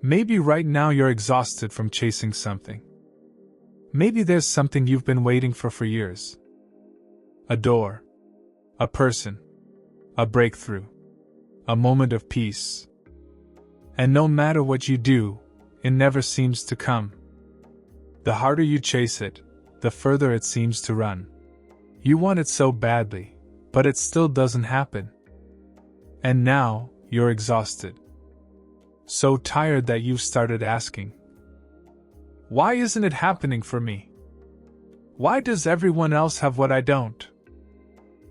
Maybe right now you're exhausted from chasing something. Maybe there's something you've been waiting for years. A door. A person. A breakthrough. A moment of peace. And no matter what you do, it never seems to come. The harder you chase it, the further it seems to run. You want it so badly, but it still doesn't happen. And now, you're exhausted. So tired that you've started asking, why isn't it happening for me? Why does everyone else have what I don't?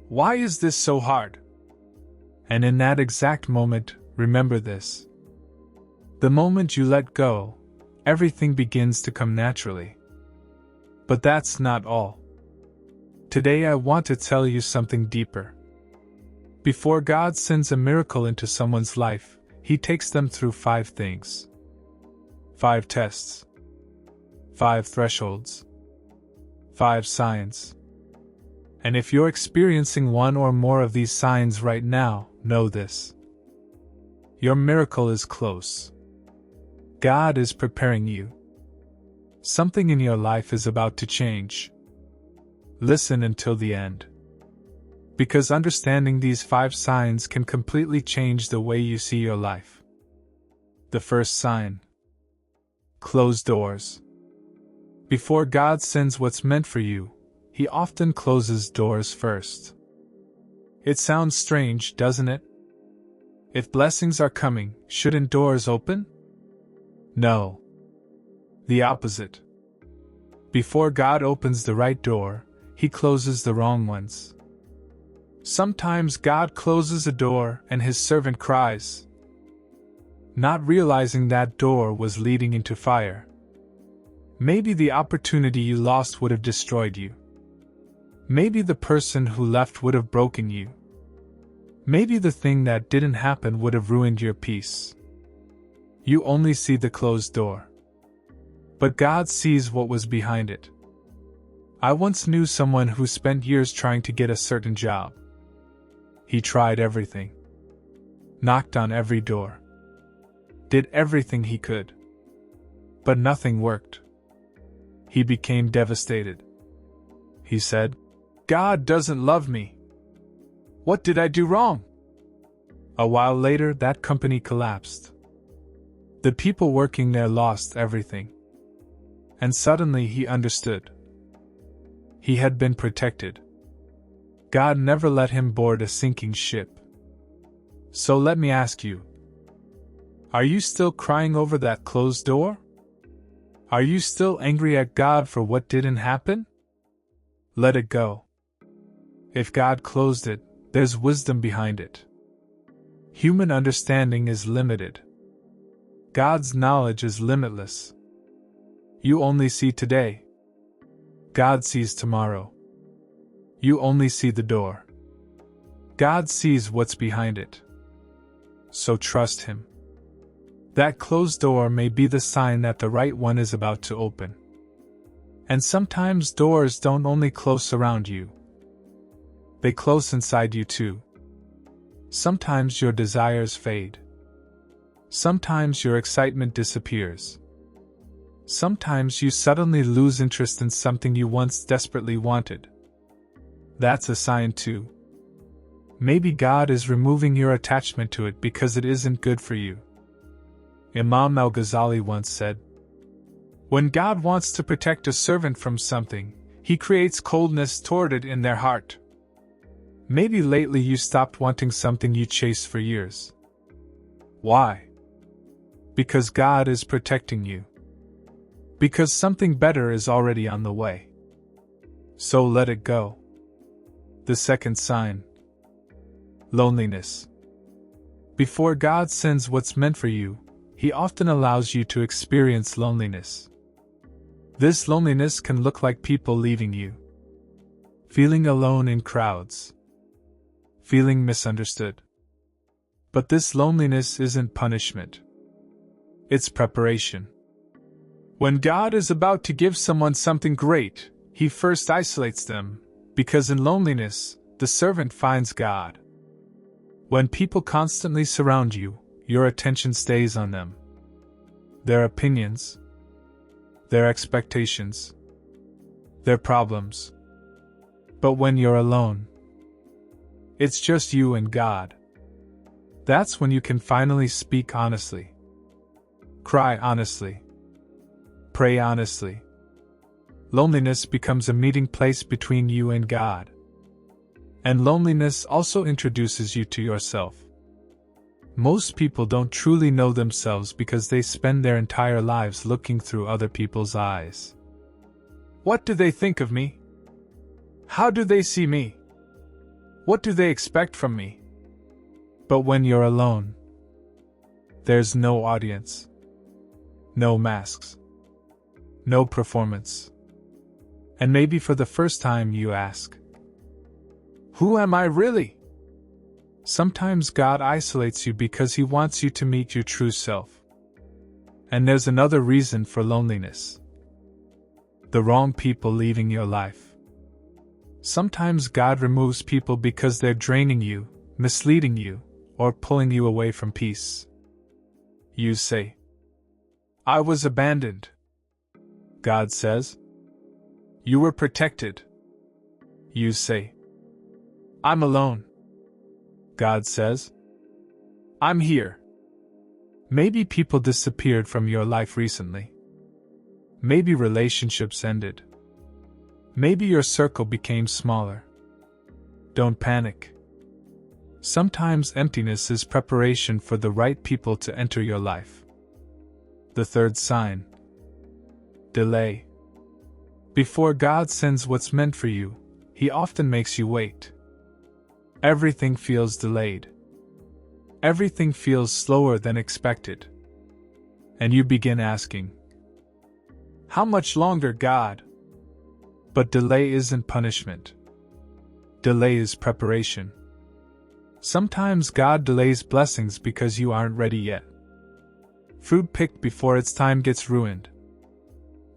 Why is this so hard? And in that exact moment, remember this. The moment you let go, everything begins to come naturally. But that's not all. Today I want to tell you something deeper. Before God sends a miracle into someone's life, He takes them through 5 things. 5 tests. 5 thresholds. 5 signs. And if you're experiencing one or more of these signs right now, know this. Your miracle is close. God is preparing you. Something in your life is about to change. Listen until the end. Because understanding these 5 signs can completely change the way you see your life. The first sign. Closed doors. Before God sends what's meant for you, He often closes doors first. It sounds strange, doesn't it? If blessings are coming, shouldn't doors open? No. The opposite. Before God opens the right door, He closes the wrong ones. Sometimes God closes a door and His servant cries, not realizing that door was leading into fire. Maybe the opportunity you lost would have destroyed you. Maybe the person who left would have broken you. Maybe the thing that didn't happen would have ruined your peace. You only see the closed door. But God sees what was behind it. I once knew someone who spent years trying to get a certain job. He tried everything. Knocked on every door. Did everything he could. But nothing worked. He became devastated. He said, "God doesn't love me. What did I do wrong?" A while later, that company collapsed. The people working there lost everything. And suddenly he understood. He had been protected. God never let him board a sinking ship. So let me ask you, are you still crying over that closed door? Are you still angry at God for what didn't happen? Let it go. If God closed it, there's wisdom behind it. Human understanding is limited. God's knowledge is limitless. You only see today. God sees tomorrow. You only see the door. God sees what's behind it. So trust Him. That closed door may be the sign that the right one is about to open. And sometimes doors don't only close around you. They close inside you too. Sometimes your desires fade. Sometimes your excitement disappears. Sometimes you suddenly lose interest in something you once desperately wanted. That's a sign too. Maybe God is removing your attachment to it because it isn't good for you. Imam al-Ghazali once said, "When God wants to protect a servant from something, He creates coldness toward it in their heart." Maybe lately you stopped wanting something you chased for years. Why? Because God is protecting you. Because something better is already on the way. So let it go. The second sign. Loneliness. Before God sends what's meant for you, He often allows you to experience loneliness. This loneliness can look like people leaving you. Feeling alone in crowds. Feeling misunderstood. But this loneliness isn't punishment. It's preparation. When God is about to give someone something great, He first isolates them, because in loneliness, the servant finds God. When people constantly surround you, your attention stays on them. their opinions, their expectations, their problems. But when you're alone, it's just you and God. That's when you can finally speak honestly, cry honestly, pray honestly. Loneliness becomes a meeting place between you and God. And loneliness also introduces you to yourself. Most people don't truly know themselves because they spend their entire lives looking through other people's eyes. What do they think of me? How do they see me? What do they expect from me? But when you're alone, there's no audience, no masks, no performance. And maybe for the first time you ask, who am I really? Sometimes God isolates you because He wants you to meet your true self. And there's another reason for loneliness: the wrong people leaving your life. Sometimes God removes people because they're draining you, misleading you, or pulling you away from peace. You say, I was abandoned. God says, you were protected. You say, I'm alone. God says, I'm here. Maybe people disappeared from your life recently. Maybe relationships ended. Maybe your circle became smaller. Don't panic. Sometimes emptiness is preparation for the right people to enter your life. The third sign: delay. Before God sends what's meant for you, He often makes you wait. Everything feels delayed. Everything feels slower than expected. And you begin asking, how much longer, God? But delay isn't punishment. Delay is preparation. Sometimes God delays blessings because you aren't ready yet. Fruit picked before its time gets ruined.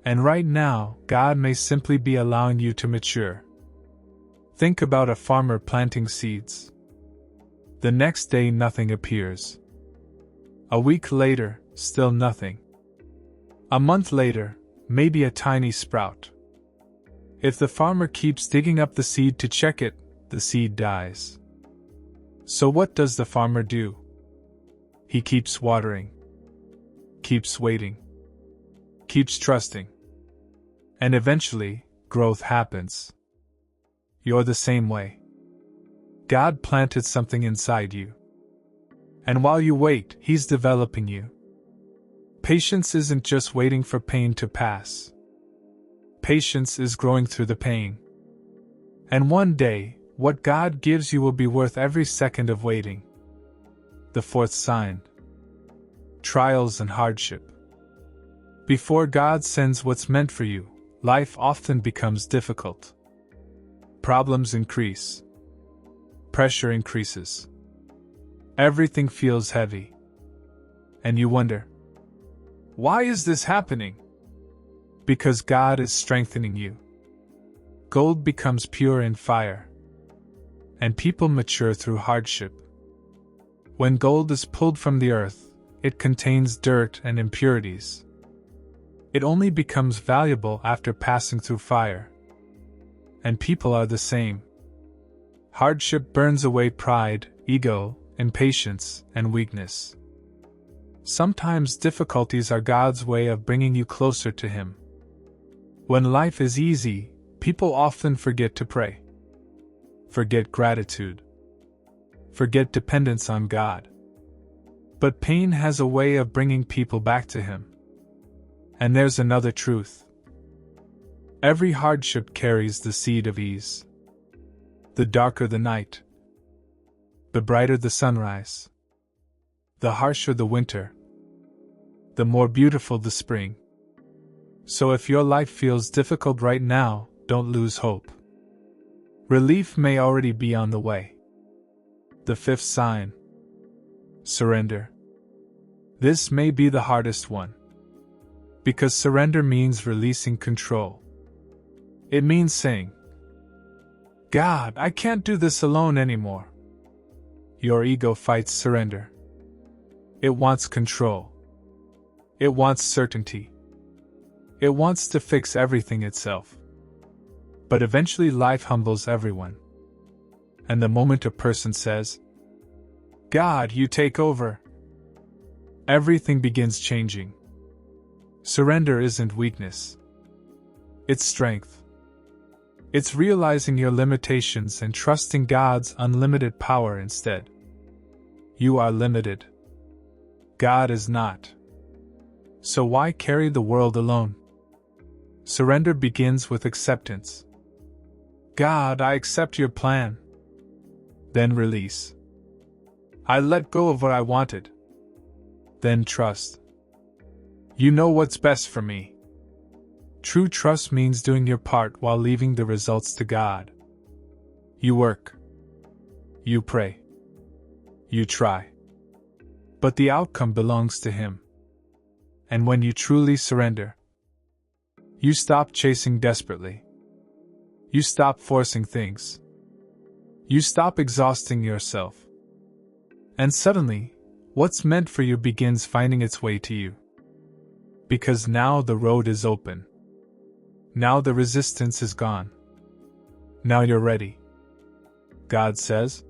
And right now, God may simply be allowing you to mature. Think about a farmer planting seeds. The next day, nothing appears. A week later, still nothing. A month later, maybe a tiny sprout. If the farmer keeps digging up the seed to check it, the seed dies. So what does the farmer do? He keeps watering, keeps waiting, keeps trusting. And eventually, growth happens. You're the same way. God planted something inside you. And while you wait, He's developing you. Patience isn't just waiting for pain to pass. Patience is growing through the pain. And one day, what God gives you will be worth every second of waiting. The fourth sign: trials and hardship. Before God sends what's meant for you, life often becomes difficult. Problems increase. Pressure increases. Everything feels heavy. And you wonder, why is this happening? Because God is strengthening you. Gold becomes pure in fire. And people mature through hardship. When gold is pulled from the earth, it contains dirt and impurities. It only becomes valuable after passing through fire. And people are the same. Hardship burns away pride, ego, impatience, and weakness. Sometimes difficulties are God's way of bringing you closer to Him. When life is easy, people often forget to pray, forget gratitude, forget dependence on God. But pain has a way of bringing people back to Him. And there's another truth. Every hardship carries the seed of ease. The darker the night, the brighter the sunrise. The harsher the winter, the more beautiful the spring. So if your life feels difficult right now, don't lose hope. Relief may already be on the way. The fifth sign: surrender. This may be the hardest one. Because surrender means releasing control. It means saying, God, I can't do this alone anymore. Your ego fights surrender. It wants control. It wants certainty. It wants to fix everything itself. But eventually life humbles everyone. And the moment a person says, "God, you take over," everything begins changing. Surrender isn't weakness. It's strength. It's realizing your limitations and trusting God's unlimited power instead. You are limited. God is not. So why carry the world alone? Surrender begins with acceptance. God, I accept your plan. Then release. I let go of what I wanted. Then trust. You know what's best for me. True trust means doing your part while leaving the results to God. You work. You pray. You try. But the outcome belongs to Him. And when you truly surrender, you stop chasing desperately. You stop forcing things. You stop exhausting yourself. And suddenly, what's meant for you begins finding its way to you. Because now the road is open. Now the resistance is gone. Now you're ready. God says,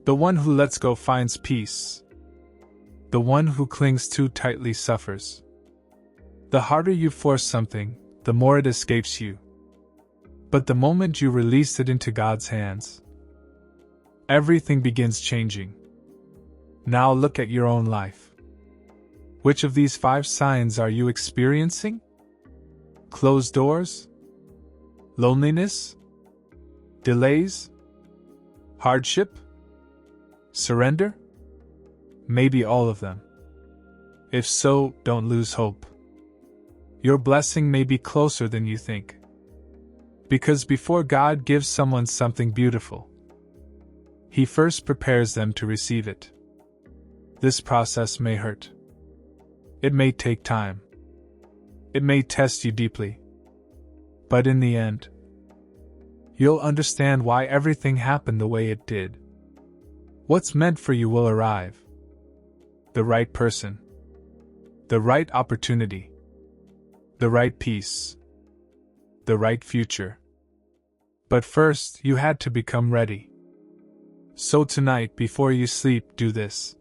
"The one who lets go finds peace. The one who clings too tightly suffers." The harder you force something, the more it escapes you. But the moment you release it into God's hands, everything begins changing. Now look at your own life. Which of these 5 signs are you experiencing? Closed doors? Loneliness? Delays? Hardship? Surrender? Maybe all of them. If so, don't lose hope. Your blessing may be closer than you think. Because before God gives someone something beautiful, He first prepares them to receive it. This process may hurt. It may take time. It may test you deeply. But in the end, you'll understand why everything happened the way it did. What's meant for you will arrive. The right person. The right opportunity. The right peace. The right future. But first, you had to become ready. So tonight, before you sleep, do this.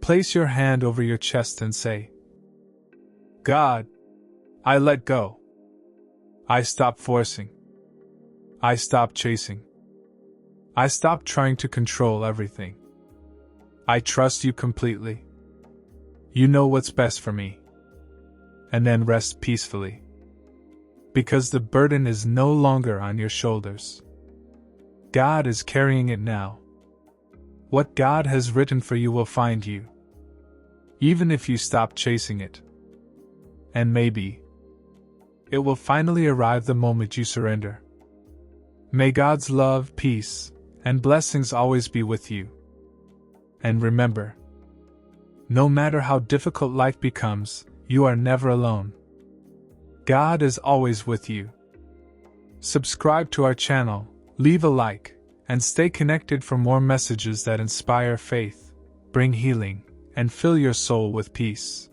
Place your hand over your chest and say, "God, I let go. I stop forcing. I stop chasing. I stop trying to control everything. I trust you completely. You know what's best for me." And then rest peacefully. Because the burden is no longer on your shoulders. God is carrying it now. What God has written for you will find you. Even if you stop chasing it. And maybe it will finally arrive the moment you surrender. May God's love, peace, and blessings always be with you. And remember, no matter how difficult life becomes, you are never alone. God is always with you. Subscribe to our channel, leave a like, and stay connected for more messages that inspire faith, bring healing, and fill your soul with peace.